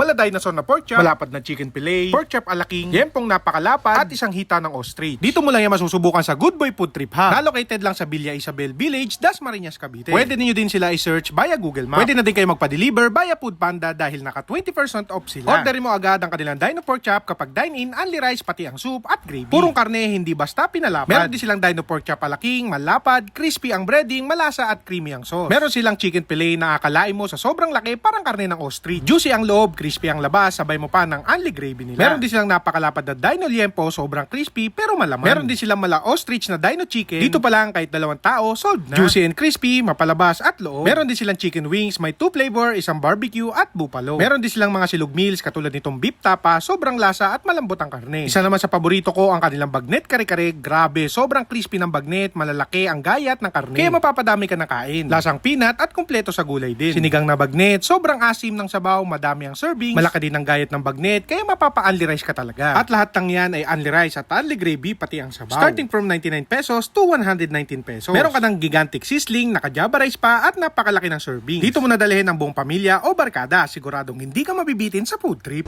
mala dinosaur na pork chop, malapad na chicken fillet, pork chop alaking, yempong napakalapad, at isang hita ng ostrich. Dito mo lang yan masusubukan sa Good Boy Food Trip Hub. Na-located lang sa Villa Isabel Village, Dasmariñas, Cavite. Pwede niyo din sila i-search via Google Maps. Pwede na din kayo magpa-deliver via Foodpanda dahil naka 20% off sila. Orderin mo agad ang kanilang Dino Pork Chop kapag dine-in, only rice pati ang soup at gravy. Purong karne, hindi basta pinalapad. Meron din silang Dino Pork Chop alaking, malapad, crispy ang breading, malasa at creamy ang sauce. Meron silang chicken fillet na akalain mo sa sobrang laki parang karne ng ostrich. Juicy ang loob, crispy ang labas, sabay mo pa ng only gravy nila. Meron din silang napakalapad na Dino Liempo, sobrang crispy pero malaman. Meron din silang mala ostrich na Dino Chicken. Dito pa lang kahit 2 tao, solved na. Juicy and crispy, mapalabas at loob. Meron din silang chicken wings, may 2 flavor, isang barbecue at buffalo. Meron din silang mga silog meals katulad nitong beef tapa, sobrang lasa at malambot ang karne. Isa naman sa paborito ko ang kanilang bagnet kare-kare. Grabe, sobrang crispy ng bagnet, malalaki ang gayat ng karne. Kaya mapapadami ka na kain. Lasang peanut at kumpleto sa gulay din. Sinigang na bagnet, sobrang asim ng sabaw, madami ang servings, malaki din ang gayat ng bagnet, kaya mapapa-only rice ka talaga. At lahat ng yan ay only rice at only gravy pati ang sabaw. Starting from 99 pesos to 119 pesos. Meron ka ng gigantic sizzling, naka-java rice pa at napakalaki ng serving. Dito mo na dalhin ang buong pamilya o barkada, siguradong hindi ka mabibitin sa food trip.